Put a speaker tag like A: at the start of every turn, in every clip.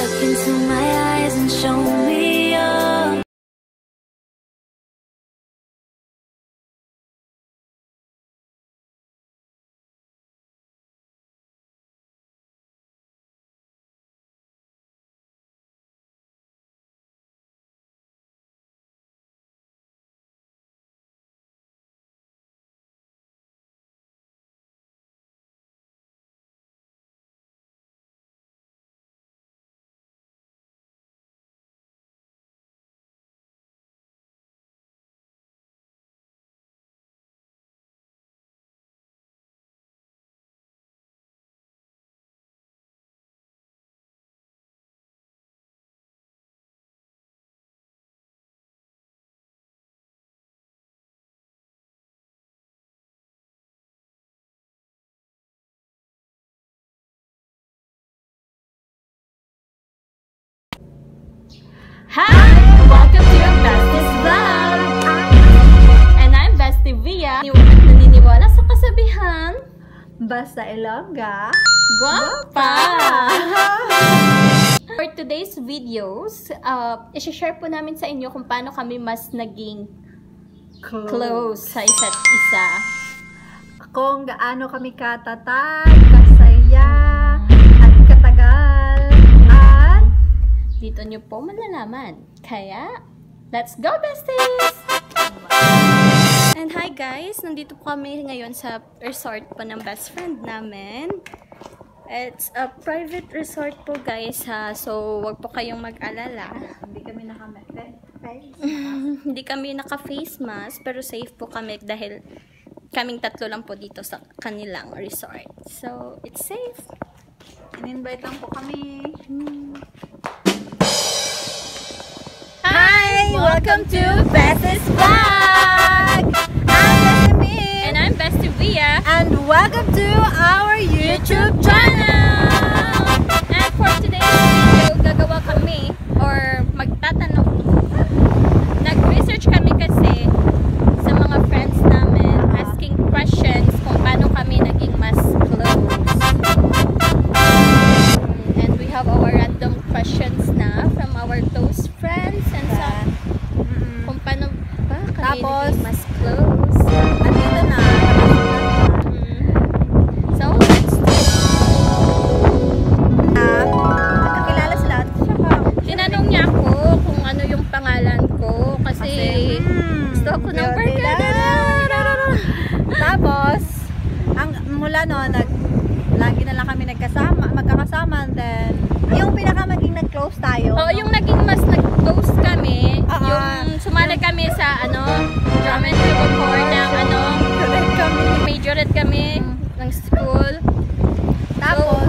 A: Look into my eyes and show me up.
B: Hi! Welcome to your Bestest Vlog! And I'm Bestie Via. Naniniwala sa kasabihan,
C: Basta Ilongga,
B: guwapa! For today's videos, i-share po namin sa inyo kung paano kami mas naging close sa isa't isa.
C: Kung gaano kami katatag, kasaya, at katagal, at
B: Dito nyo po malalaman. Kaya, let's go, besties! And hi guys! Nandito po kami ngayon sa resort po ng best friend namin. It's a private resort po guys ha. So, wag po kayong mag-alala.
C: hindi kami
B: Hindi kami naka-face mask, pero safe po kami dahil kaming tatlo lang po dito sa kanilang resort. So, it's safe.
C: in-invite lang po kami.
B: Hi! Welcome to Bestest Vlog!
C: I'm Bestie
B: And I'm Bestie Via.
C: and welcome to our YouTube
B: channel! And for today's video, gagawa kami or magtatanong. Nag-research kami kasi sa mga friends namin, asking questions kung paano kami naging mas close. And we have our random questions na from our close friends and sa kung paano ba kami
C: Tapos,
B: naging mas close.
C: Andito na.
B: So, let's
C: Nagkakilala sila.
B: tinanong niya ako kung ano yung pangalan ko kasi gusto ko ng burger.
C: Tapos, mula noon, lagi na lang kami magkakasama, and then, yung pinaka maging nag-close tayo.
B: Oo, yung naging mas nag-close kami,
C: Oo.
B: yung sumali kami sa drum and fiddle corps ng majorette kami ng school.
C: Tapos,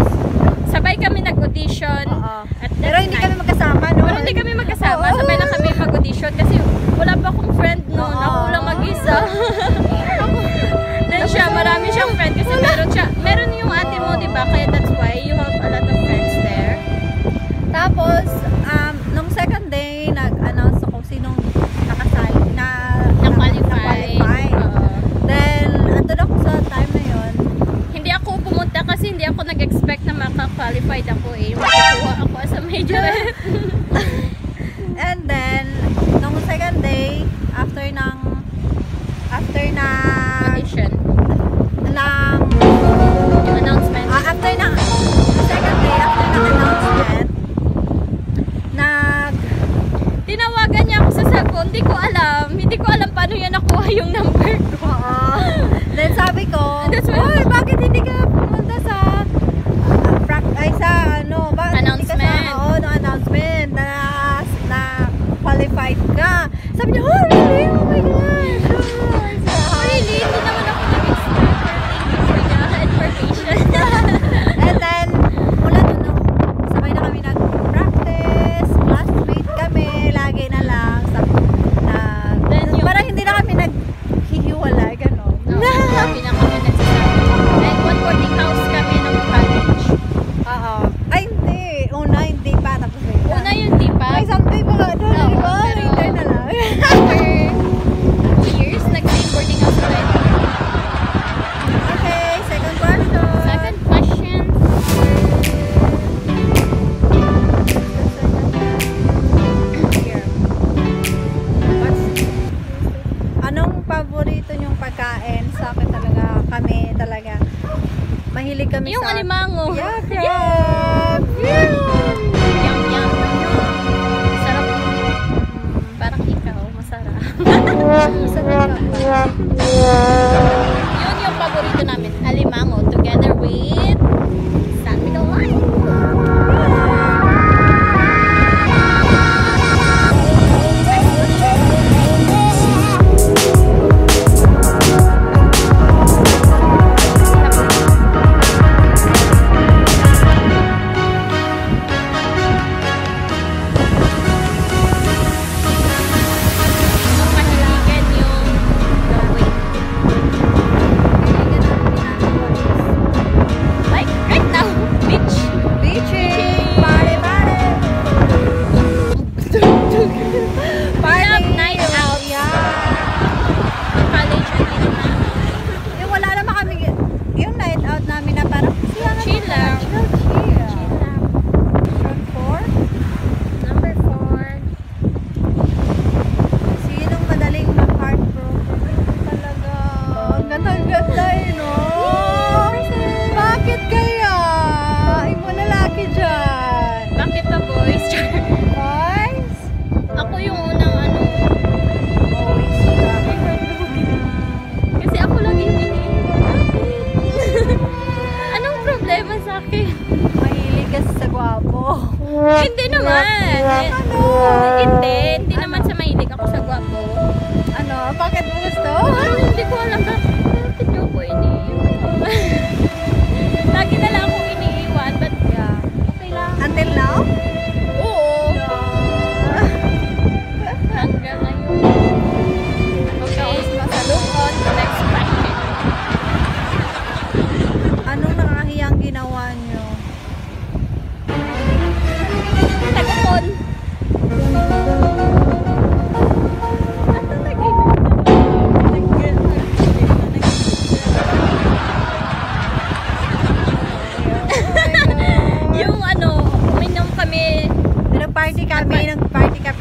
B: Sabay kami nag-audition.
C: oo.
B: At that
C: Pero hindi
B: time.
C: kami magkasama, no?
B: Pero hindi kami magkasama.
C: Oo.
B: Sabay lang kami mag-audition kasi wala pa akong friend noon.
C: Oo.
B: Ako lang mag-isa. Then siya, marami siyang friend kasi meron yung ate mo, di ba? Kaya that's why you have a lot of friends there.
C: Tapos, nung second day, nag-announce ako sinong nakasali,
B: Na-qualify.
C: na-qualify. Then, andun ako sa time na yun.
B: Hindi ako pumunta kasi hindi ako nag-expect na maka-qualified ako eh. Makukuha ako as a majorette.
C: And then, nung second day, after na
B: Audition.
C: ng
B: Announcement.
C: after ng second day, after ng announcement,
B: Tinawagan niya ako sa cellphone. Hindi ko alam paano niya nakuha yung number ko.
C: then sabi ko,
B: That's why-
C: "Uy, bakit hindi ka pumunta sa bakit hindi ka
B: Announcement.
C: no announcement na qualified ka?" Sabi niya, "Oh, really? Oh my gosh."
B: Really? Hindi naman ako nag-expect. Thank you for the information.
C: And then, mula doon, sabay na kami nag-practice, classmate kami, lagi na lang.
B: Then yung-
C: Parang hindi na kami
B: Yun yung paborito namin, alimango, together with San Miguel Wine. Like right now, beach. We have night out. College and na.
C: Yung wala naman kami, yung night out namin na parang
B: Chill lang.
C: Chill lang. Room 4?
B: Number 4.
C: Sinong madaling ma-heartbroken? Talaga. Ang ganda no? Bakit kaya? Ay mo lalaki dyan.
B: Bakit ba boys?
C: Boys?
B: Ako yung unang ano.
C: Always siya.
B: Kasi ako lagi yung iniiwan. Anong problema sa akin?
C: Mahilig ka sa gwapo.
B: Hindi naman.
C: Ano?
B: Hindi naman sa mahilig ako sa gwapo.
C: Ano? Bakit mo gusto?
B: Pero hindi ko alam bakit niyo ko iniiwan. Lagi na lang akong iniiwan, but
C: Yeah.
B: okay lang.
C: Until now?
B: Oo. Hanggang ngayon. Okay, move on to next question.
C: Anong nakakahiyang ginawa nyo?
B: Tagapon. Ano naging? Yung ano, uminom kami.
C: Nag-party kami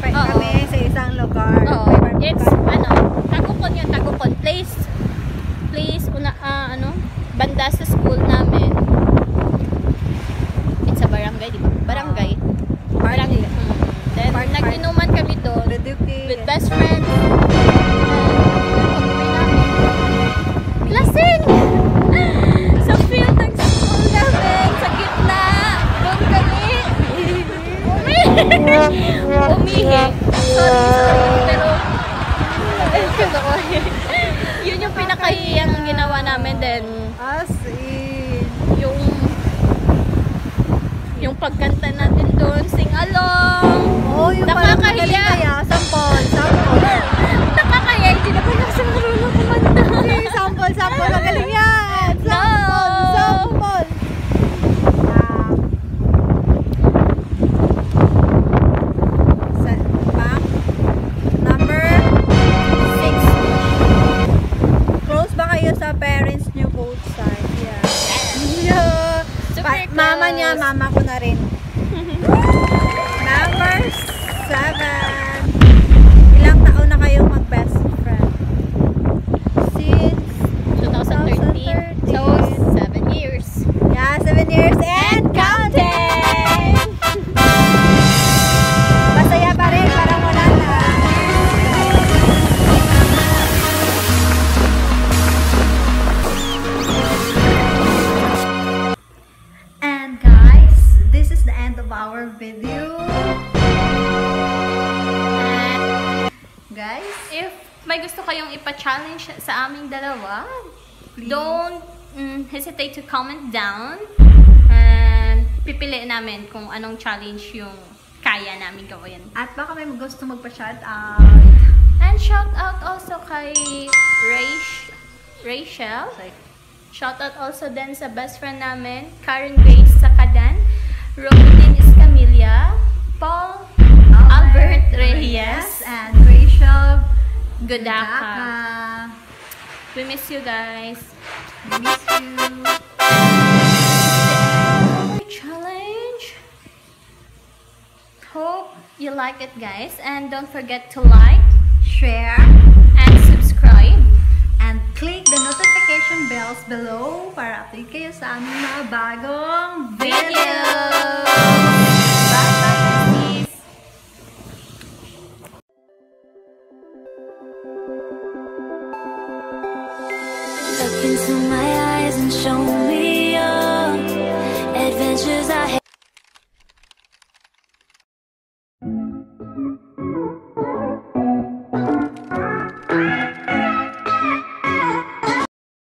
B: Oo.
C: sa isang lugar.
B: Oh,
C: May
B: it's ano, Tagukon yun, Tagukon. Place, ano, banda sa school namin. It's a barangay, di ba? Barangay.
C: Party.
B: Then,
C: Party.
B: nag-inuman kami doon
C: Reduki.
B: with best friends. Pag-uwi namin, lasing! Sa field ng school namin, sa gitna, doon kami. Umihi. Sorry, pero yun yung pinakahiyang ginawa namin then
C: As in.
B: yung pagkanta natin doon, sing along.
C: Oh, yung parang
B: Nakakahiya.
C: magaling kaya. Sample.
B: Nakakaya, hindi na pala sa marunong kumanta.
C: Okay, sample. Magaling yan.
B: No.
C: Sample. Back. Number 6. Close ba kayo sa parents niyo both sides? Yeah. Yeah.
B: Super close.
C: Mama ko na rin. Number 7. Ilang taon na kayong mag-best friend? Since
B: 2013. So, 7 years.
C: yeah, 7 years and counting! Masaya pa rin, parang wala na. And guys, this is the end of our video. Guys,
B: If may gusto kayong ipa-challenge sa aming dalawa, don't hesitate to comment down. And pipiliin namin kung anong challenge yung kaya namin gawin.
C: at baka may gusto magpa-shout out.
B: And shout out also kay Rachel. Shout out also din sa best friend namin, Karen Grace Sakadan, Robin Escamilla, Paul Albert Reyes,
C: and Rachel
B: Godaka. We miss you guys.
C: Miss you.
B: Our challenge. Hope you like it, guys, and don't forget to like
C: Share
B: and subscribe.
C: and click the notification bells below para update kayo sa aming mga bagong
B: Video.
C: videos.
B: Bye, besties.
A: eyes and show